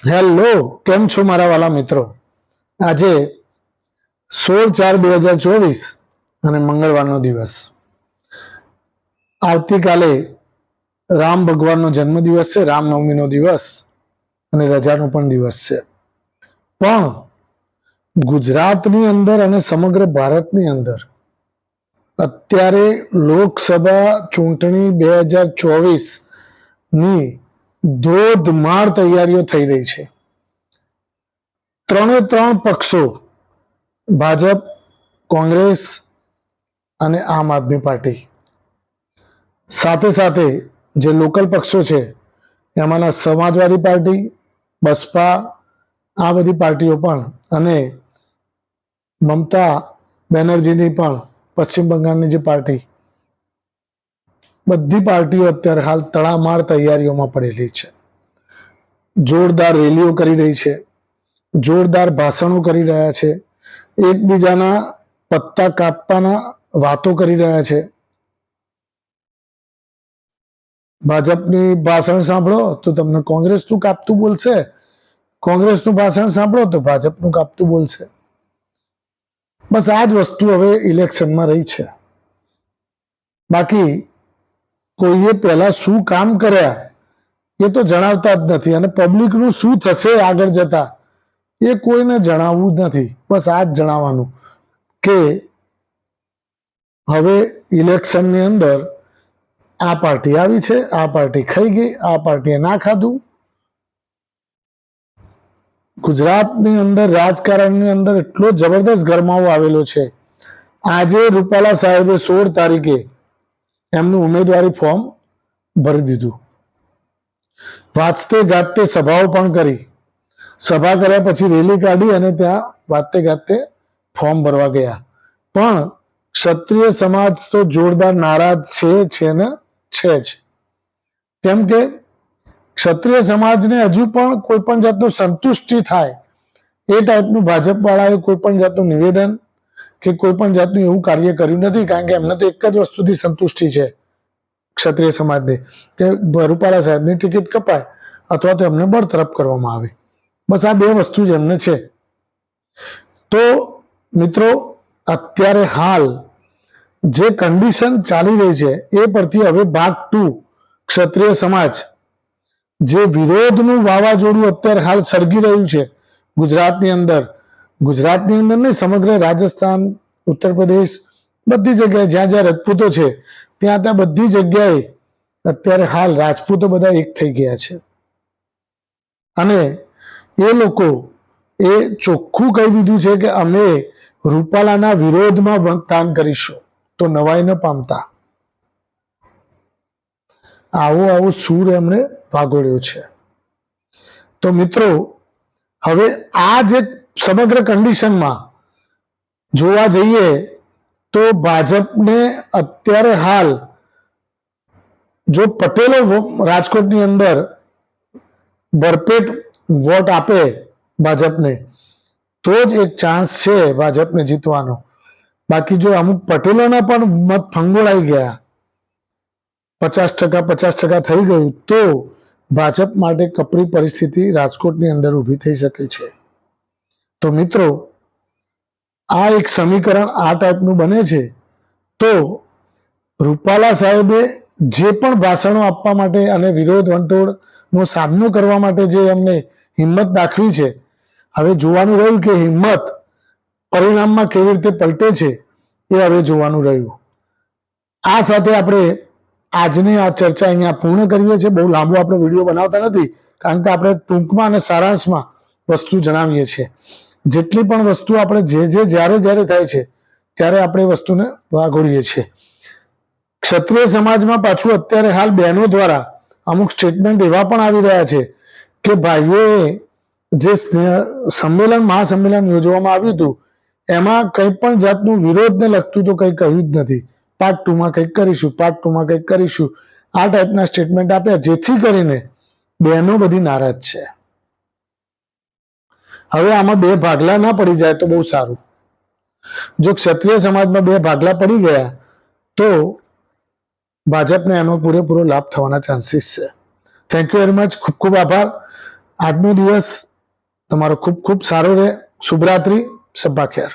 Hello, કેમ છો મારા વાલા મિત્રો? આજે 16/4/2024 અને મંગળવારનો દિવસ. આવતીકાલે રામ ભગવાનનો જન્મદિવસ છે, રામનવમીનો દિવસ અને રજાનો પણ દિવસ છે. પણ ગુજરાતની અંદર અને સમગ્ર ભારતની અંદર અત્યારે લોકસભા ચૂંટણી 2024ની ધોધમાર તૈયારીઓ થઈ રહી છે. ત્રણે ત્રણ પક્ષો ભાજપ, કોંગ્રેસ અને આમ આદમી પાર્ટી, સાથે સાથે જે લોકલ પક્ષો છે એમાંના સમાજવાદી પાર્ટી, બસપા, આ બધી પાર્ટીઓ પણ, અને મમતા બેનર્જીની પણ પશ્ચિમ બંગાળની જે પાર્ટી, બધી પાર્ટીઓ અત્યારે હાલ તડામાર તૈયારીઓમાં પડેલી છે. જોરદાર રેલીઓ કરી રહી છે, જોરદાર ભાષણો કરી રહ્યા છે, એકબીજાના પત્તા કાપવાના વાતો કરી રહ્યા છે. ભાજપની ભાષણ સાંભળો તો તમને કોંગ્રેસનું કાપતું બોલશે, કોંગ્રેસનું ભાષણ સાંભળો તો ભાજપનું કાપતું બોલશે. બસ આ જ વસ્તુ હવે ઇલેક્શનમાં રહી છે. બાકી કોઈએ પહેલા શું કામ કર્યા એ તો જણાવતા જ નથી, અને પબ્લિકનું શું થશે આગળ જતા એ કોઈને જણાવવું જ નથી. બસ આ જ જણાવવાનું કે હવે ઇલેક્શનની અંદર આ પાર્ટી આવી છે, આ પાર્ટી ખાઈ ગઈ, આ પાર્ટીએ ના ખાધું. ગુજરાતની અંદર રાજકારણની અંદર એટલો જબરદસ્ત ગરમાવો આવેલો છે. આજે રૂપાલા સાહેબે 16 તારીખે એમનું ઉમેદવારી ફોર્મ ભરી દીધું. વાંચતે ગાજતે સભાઓ પણ કરી. સભા કર્યા પછી રેલી કાઢી અને ત્યાં વાતે ગાતે ફોર્મ ભરવા ગયા. પણ ક્ષત્રિય સમાજ તો જોરદાર નારાજ છે ને છે જ. કેમ કે ક્ષત્રિય સમાજને હજુ પણ કોઈ પણ જાતનું સંતુષ્ટિ થાય એ ટાઈપનું ભાજપ વાળાએ કોઈ પણ જાતનું નિવેદન કે કોઈ પણ જાતનું એવું કાર્ય કર્યું નથી. કારણ કે એમને તો એક જ વસ્તુથી સંતુષ્ટિ છે ક્ષત્રિય સમાજને, કે રૂપાલા સાહેબની ટિકિટ કપાય અથવા તો એમને બરતરફ કરવામાં આવે. બસ આ બે વસ્તુ જ એમને છે. તો મિત્રો, અત્યારે હાલ જે કન્ડિશન ચાલી રહી છે એ પરથી હવે ભાગ 2 ક્ષત્રિય સમાજ જે વિરોધનું વાવાઝોડું અત્યારે હાલ સળગી રહ્યું છે ગુજરાતની અંદર નહીં, સમગ્ર રાજસ્થાન, ઉત્તર પ્રદેશ, બધી જગ્યાએ જ્યાં જ્યાં રજપૂતો છે ત્યાં ત્યાં બધી જગ્યાએ અત્યારે હાલ રાજપૂતો બધા એક થઈ ગયા છે. અને એ લોકો એ ચોખ્ખું કહી દીધું છે કે અમે રૂપાલાના વિરોધમાં મતદાન કરીશું, તો નવાઈ ન પામતા. આવો સૂર એમણે વાગોળ્યો છે. તો મિત્રો, હવે આ જે સમગ્ર કન્ડિશનમાં જોવા જઈએ તો ભાજપને અત્યારે હાલ જો પટેલો રાજકોટની અંદર ભરપેટ વોટ આપે ભાજપને તો જ એક ચાન્સ છે ભાજપને જીતવાનો. બાકી જો અમુક પટેલોના પણ મત ફંગોળાઈ ગયા, 50% થઈ ગયું, તો ભાજપ માટે કપરી પરિસ્થિતિ રાજકોટની અંદર ઊભી થઈ શકે છે. તો મિત્રો, આ એક સમીકરણ આ ટાઈપનું બને છે. તો રૂપાલા સાહેબે જે પણ ભાષણો આપવા માટે અને વિરોધ વંટોળનો સામનો કરવા માટે જે એમને હિંમત દાખવી છે, હવે જોવાનું રહ્યું કે હિંમત પરિણામમાં કેવી રીતે પલટે છે એ હવે જોવાનું રહ્યું. આ સાથે આપણે આજની આ ચર્ચા અહીંયા પૂર્ણ કરીએ છીએ. બહુ લાંબો આપણે વિડીયો બનાવતા નથી, કારણ કે આપણે ટૂંકમાં અને સારાંશમાં વસ્તુ જણાવીએ છીએ. જેટલી પણ વસ્તુ આપણે જ્યારે થાય છે ત્યારે આપણે વસ્તુને વાગોળીએ છીએ. ક્ષત્રિય સમાજમાં પાછું અત્યારે હાલ બહેનો દ્વારા અમુક સ્ટેટમેન્ટ એવા પણ આવી રહ્યા છે કે ભાઈઓએ જે મહાસંમેલન યોજવામાં આવ્યું હતું એમાં કંઈ પણ જાતનું વિરોધને લગતું તો કંઈ કહ્યું જ નથી. પાર્ટ 2માં કંઈક કરીશું, પાર્ટ 2માં કંઈક કરીશું, આ ટાઈપના સ્ટેટમેન્ટ આપ્યા, જેથી કરીને બહેનો બધી નારાજ છે. હવે આમાં બે ભાગલા ના પડી જાય તો બહુ સારું. જો ક્ષત્રિય સમાજમાં બે ભાગલા પડી ગયા તો ભાજપને એનો પૂરેપૂરો લાભ થવાના ચાન્સીસ છે. Thank you very much. ખૂબ ખૂબ આભાર. આજનો દિવસ તમારો ખૂબ ખૂબ સારો રહે. શુભરાત્રી, શબ્બા ખેર.